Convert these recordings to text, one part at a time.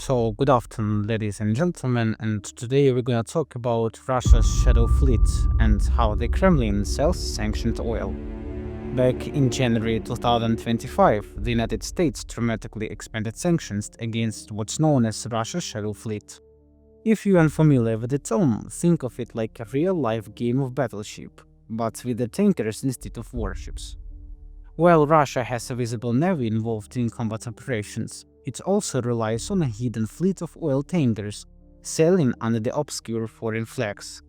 So, good afternoon, ladies and gentlemen, and today we're gonna talk about Russia's shadow fleet and how the Kremlin sells sanctioned oil. Back in January 2025, the United States dramatically expanded sanctions against what's known as Russia's shadow fleet. If you're unfamiliar with the term, think of it like a real-life game of battleship, but with the tankers instead of warships. While Russia has a visible navy involved in combat operations, it also relies on a hidden fleet of oil tankers sailing under the obscure foreign flags.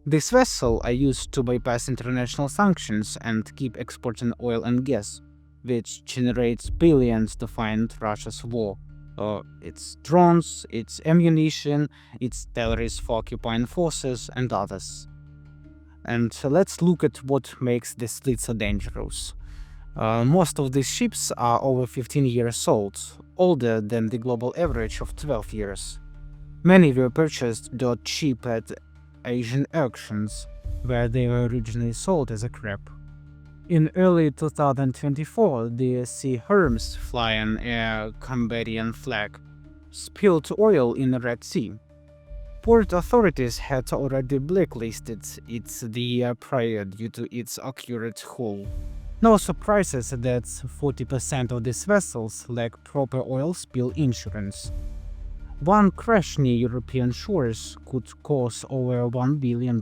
These vessels are used to bypass international sanctions and keep exporting oil and gas, which generates billions to fund Russia's war. Its drones, its ammunition, its salaries for occupying forces, and others. And let's look at what makes this fleet so dangerous. Most of these ships are over 15 years old, older than the global average of 12 years. Many were purchased dirt cheap at Asian auctions, where they were originally sold as a scrap. In early 2024, the Sea Hermes, flying a Cambodian flag, spilled oil in the Red Sea. Port authorities had already blacklisted it the year prior due to its accurate hull. No surprises that 40% of these vessels lack proper oil spill insurance. One crash near European shores could cause over $1 billion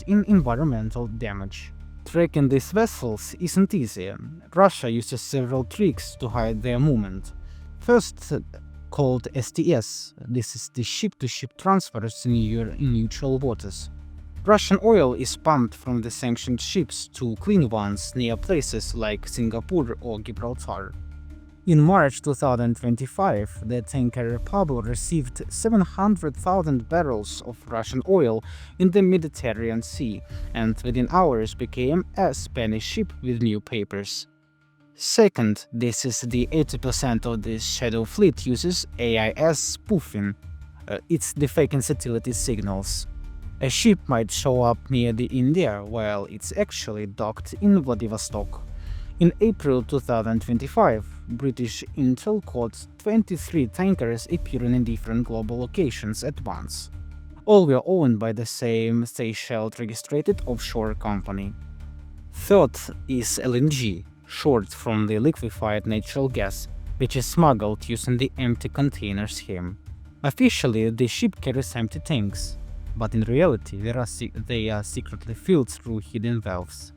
in environmental damage. Tracking these vessels isn't easy. Russia uses several tricks to hide their movement. First, called STS, this is the ship-to-ship transfers in neutral waters. Russian oil is pumped from the sanctioned ships to clean ones near places like Singapore or Gibraltar. In March 2025, the tanker Pablo received 700,000 barrels of Russian oil in the Mediterranean Sea and within hours became a Spanish ship with new papers. Second, this is the 80% of the shadow fleet uses AIS spoofing. It's the fake insensitivity signals. A ship might show up near the India while it's actually docked in Vladivostok. In April 2025, British Intel caught 23 tankers appearing in different global locations at once. All were owned by the same Seychelles-registered offshore company. Third is LNG, short from the liquefied natural gas, which is smuggled using the empty container scheme. Officially, the ship carries empty tanks, but in reality they are secretly filled through hidden valves.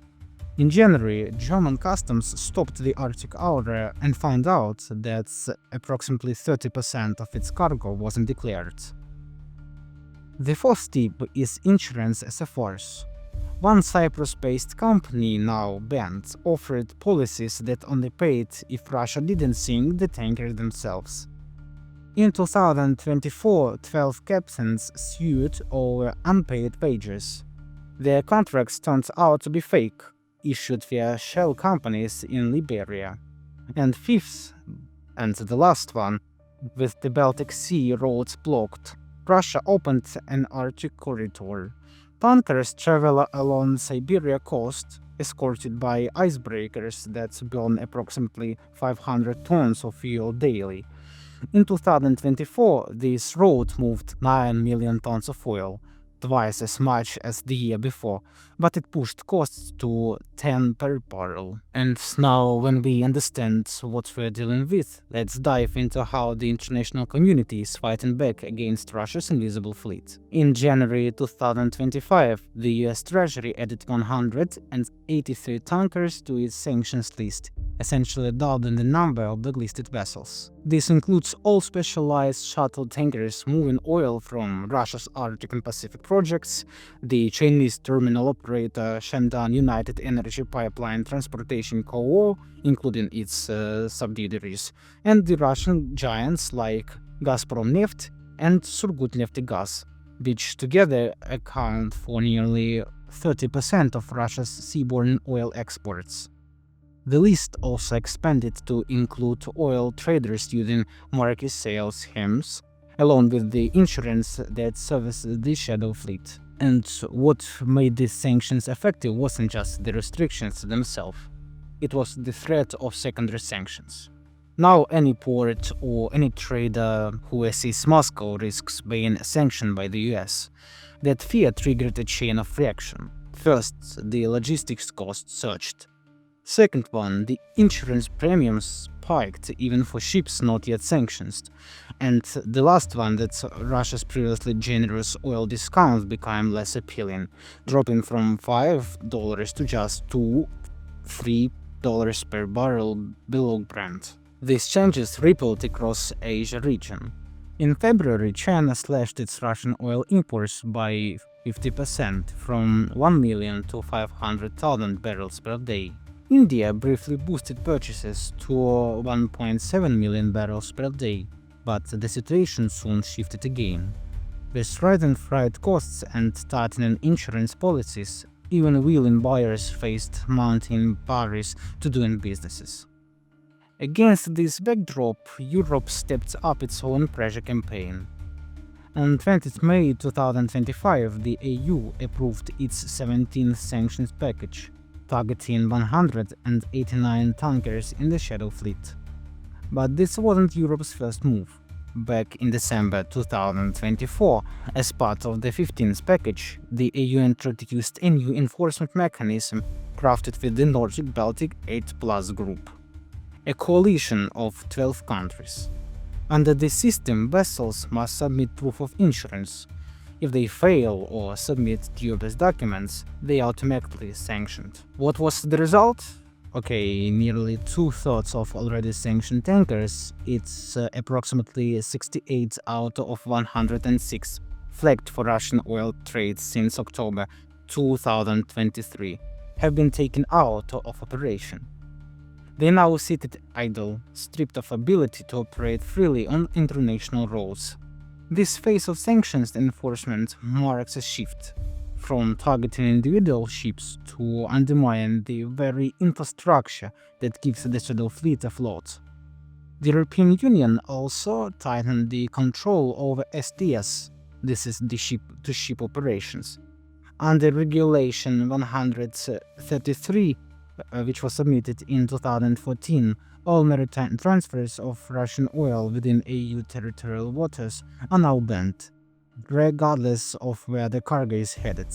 In January, German customs stopped the Arctic area and found out that approximately 30% of its cargo wasn't declared. The fourth tip is insurance as a force. One Cyprus-based company, now banned, offered policies that only paid if Russia didn't sink the tanker themselves. In 2024, 12 captains sued over unpaid wages. Their contracts turned out to be fake, issued via shell companies in Liberia. And fifth, and the last one, with the Baltic Sea roads blocked, Russia opened an Arctic corridor. Tankers travel along Siberia coast, escorted by icebreakers that burn approximately 500 tons of fuel daily. In 2024, this route moved 9 million tons of oil, twice as much as the year before, but it pushed costs to 10 per barrel. And now, when we understand what we're dealing with, let's dive into how the international community is fighting back against Russia's invisible fleet. In January 2025, the US Treasury added 183 tankers to its sanctions list, essentially doubling the number of blacklisted vessels. This includes all specialized shuttle tankers moving oil from Russia's Arctic and Pacific projects, the Chinese terminal operator Shandong United Energy Pipeline Transportation Co., including its subsidiaries, and the Russian giants like Gazprom Neft and Surgutneftegaz, which together account for nearly 30% of Russia's seaborne oil exports. The list also expanded to include oil traders using market sales schemes, along with the insurance that services the shadow fleet. And what made these sanctions effective wasn't just the restrictions themselves, it was the threat of secondary sanctions. Now any port or any trader who sees Moscow risks being sanctioned by the US. That fear triggered a chain of reaction. First, the logistics costs surged. Second one, the insurance premiums spiked even for ships not yet sanctioned. And the last one, that Russia's previously generous oil discounts became less appealing, dropping from $5 to just $2-3 per barrel below Brent. These changes rippled across Asia region. In February, China slashed its Russian oil imports by 50% from 1 million to 500,000 barrels per day. India briefly boosted purchases to 1.7 million barrels per day, but the situation soon shifted again. With rising freight costs and tightening insurance policies, even willing buyers faced mounting barriers to doing businesses. Against this backdrop, Europe stepped up its own pressure campaign. On 20th May 2025, the EU approved its 17th sanctions package, targeting 189 tankers in the Shadow Fleet. But this wasn't Europe's first move. Back in December 2024, as part of the 15th package, the EU introduced a new enforcement mechanism crafted with the Nordic Baltic 8+ group, a coalition of 12 countries. Under this system, vessels must submit proof of insurance. If they fail or submit dubious documents, they are automatically sanctioned. What was the result? Okay, nearly 2/3 of already sanctioned tankers, it's approximately 68 out of 106, flagged for Russian oil trade since October 2023, have been taken out of operation. They now sit idle, stripped of ability to operate freely on international roads. This phase of sanctions enforcement marks a shift from targeting individual ships to undermining the very infrastructure that keeps the Shadow Fleet afloat. The European Union also tightened the control over STS, this is the ship-to-ship operations. Under Regulation 133, which was submitted in 2014, all maritime transfers of Russian oil within EU territorial waters are now banned, regardless of where the cargo is headed.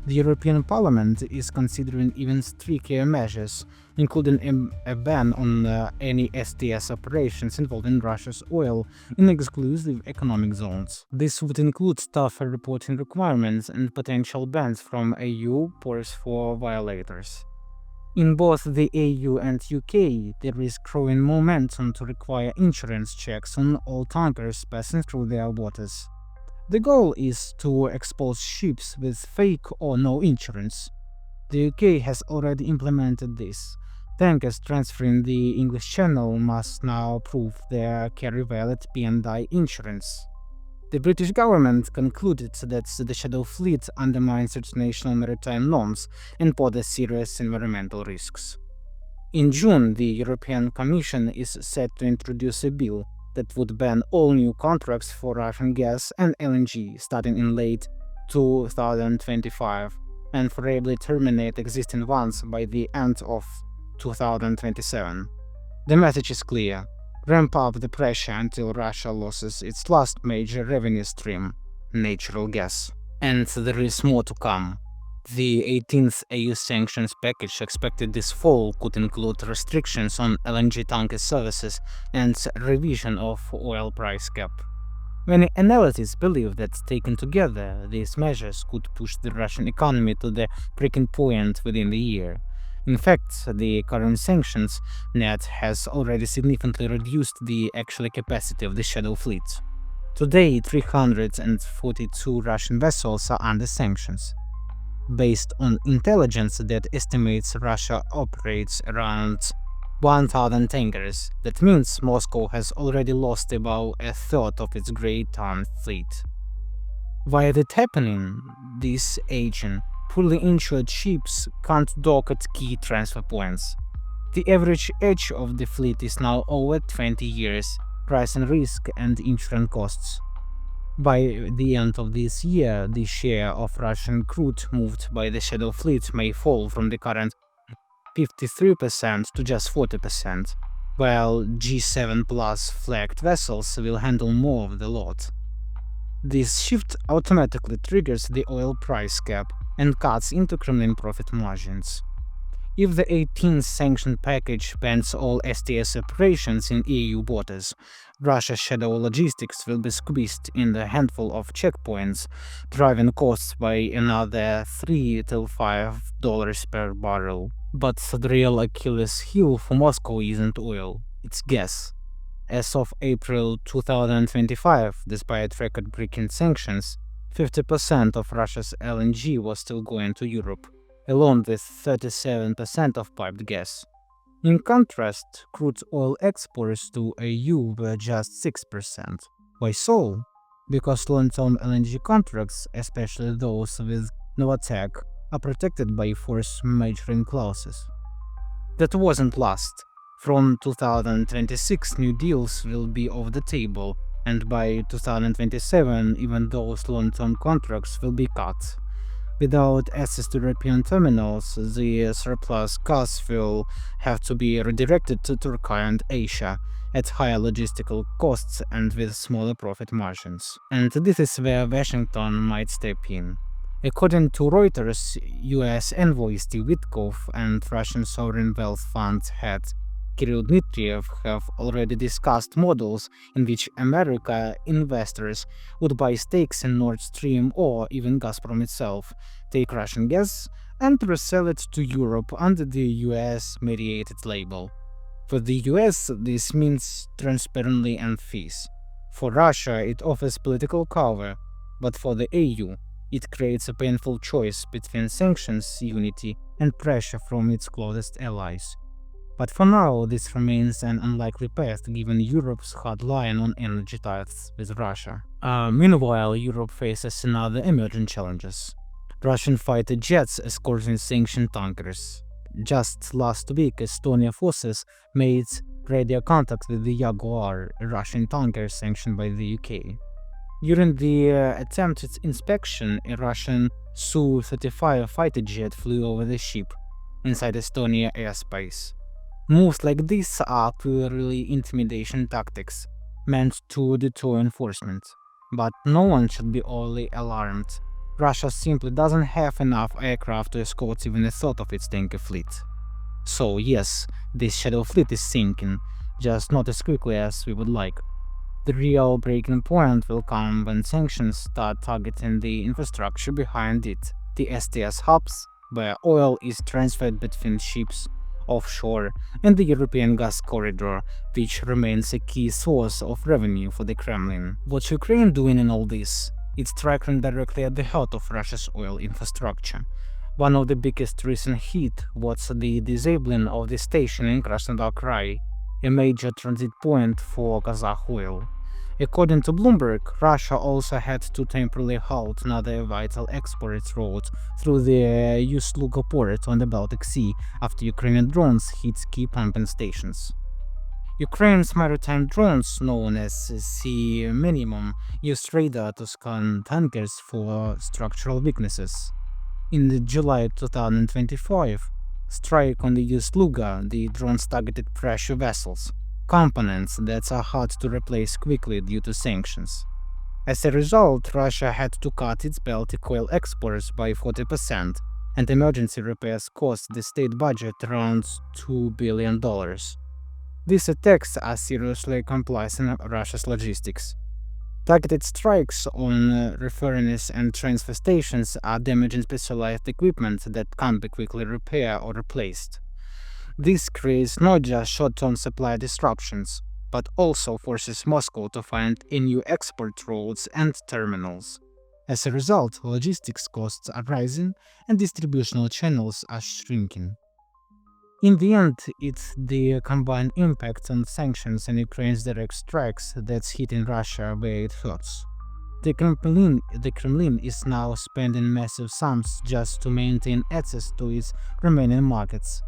The European Parliament is considering even stricter measures, including a ban on any STS operations involving Russia's oil in exclusive economic zones. This would include tougher reporting requirements and potential bans from EU ports for violators. In both the EU and UK, there is growing momentum to require insurance checks on all tankers passing through their waters. The goal is to expose ships with fake or no insurance. The UK has already implemented this. Tankers transferring the English Channel must now prove they carry valid P&I insurance. The British government concluded that the Shadow Fleet undermines international maritime norms and poses serious environmental risks. In June, the European Commission is set to introduce a bill that would ban all new contracts for Russian gas and LNG starting in late 2025 and forever terminate existing ones by the end of 2027. The message is clear. Ramp up the pressure until Russia loses its last major revenue stream, natural gas. And there is more to come. The 18th EU sanctions package expected this fall could include restrictions on LNG tanker services and revision of oil price cap. Many analysts believe that taken together, these measures could push the Russian economy to the breaking point within the year. In fact, the current sanctions net has already significantly reduced the actual capacity of the Shadow Fleet. Today, 342 Russian vessels are under sanctions. Based on intelligence that estimates Russia operates around 1,000 tankers, that means Moscow has already lost about a third of its Grey Dawn fleet. Why is it happening? This aging, poorly insured ships can't dock at key transfer points. The average age of the fleet is now over 20 years, rising risk and insurance costs. By the end of this year, the share of Russian crude moved by the Shadow Fleet may fall from the current 53% to just 40%. while G7 plus flagged vessels will handle more of the load. This shift automatically triggers the oil price cap and cuts into Kremlin profit margins. If the 18th sanction package bans all STS operations in EU waters, Russia's shadow logistics will be squeezed in a handful of checkpoints, driving costs by another $3 to $5 per barrel. But the real Achilles heel for Moscow isn't oil, it's gas. As of April 2025, despite record-breaking sanctions, 50% of Russia's LNG was still going to Europe, along with 37% of piped gas. In contrast, crude oil exports to EU were just 6%. Why so? Because long-term LNG contracts, especially those with Novatek, are protected by force majoring clauses. That wasn't last. From 2026, new deals will be off the table, and by 2027, even those long-term contracts will be cut. Without access to European terminals, the surplus gas will have to be redirected to Turkey and Asia at higher logistical costs and with smaller profit margins. And this is where Washington might step in. According to Reuters, US envoy Steve Witkoff and Russian sovereign wealth fund head Kirill Dmitriev have already discussed models in which America investors would buy stakes in Nord Stream or even Gazprom itself, take Russian gas, and resell it to Europe under the US-mediated label. For the US, this means transparently and fees. For Russia, it offers political cover, but for the EU, it creates a painful choice between sanctions, unity, and pressure from its closest allies. But for now, this remains an unlikely path given Europe's hard line on energy ties with Russia. Meanwhile, Europe faces another emerging challenges. Russian fighter jets escorting sanctioned tankers. Just last week, Estonian forces made radio contact with the Jaguar, a Russian tanker sanctioned by the UK. During the attempted inspection, a Russian Su-35 fighter jet flew over the ship, inside Estonia airspace. Moves like this are clearly intimidation tactics, meant to deter enforcement. But no one should be overly alarmed. Russia simply doesn't have enough aircraft to escort even a third of its tanker fleet. So yes, this shadow fleet is sinking, just not as quickly as we would like. The real breaking point will come when sanctions start targeting the infrastructure behind it, the STS hubs, where oil is transferred between ships offshore, and the European gas corridor, which remains a key source of revenue for the Kremlin. What's Ukraine doing in all this? It's striking directly at the heart of Russia's oil infrastructure. One of the biggest recent hits was the disabling of the station in Krasnodar Krai, a major transit point for Kazakh oil. According to Bloomberg, Russia also had to temporarily halt another vital export route through the Ust-Luga port on the Baltic Sea after Ukrainian drones hit key pumping stations. Ukraine's maritime drones, known as Sea Minimum, used radar to scan tankers for structural weaknesses. In July 2025, strike on the Ust-Luga, the drones targeted pressure vessels, components that are hard to replace quickly due to sanctions. As a result, Russia had to cut its Baltic oil exports by 40%, and emergency repairs cost the state budget around $2 billion. These attacks are seriously compromising Russia's logistics. Targeted strikes on refineries and transfer stations are damaging specialized equipment that can't be quickly repaired or replaced. This creates not just short-term supply disruptions, but also forces Moscow to find new export routes and terminals. As a result, logistics costs are rising and distributional channels are shrinking. In the end, it's the combined impact on sanctions and Ukraine's direct strikes that's hitting Russia where it hurts. The Kremlin is now spending massive sums just to maintain access to its remaining markets.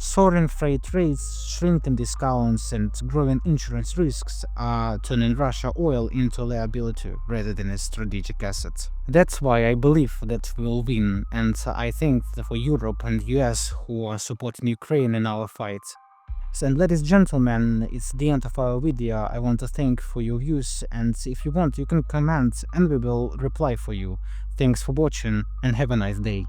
Soaring freight rates, shrinking discounts, and growing insurance risks are turning Russia oil into a liability rather than a strategic asset. That's why I believe that we will win, and I think that for Europe and US who are supporting Ukraine in our fight, So, and ladies and gentlemen, it's the end of our video. I want to thank for your views, and if you want, you can comment and we will reply for you. Thanks for watching and have a nice day.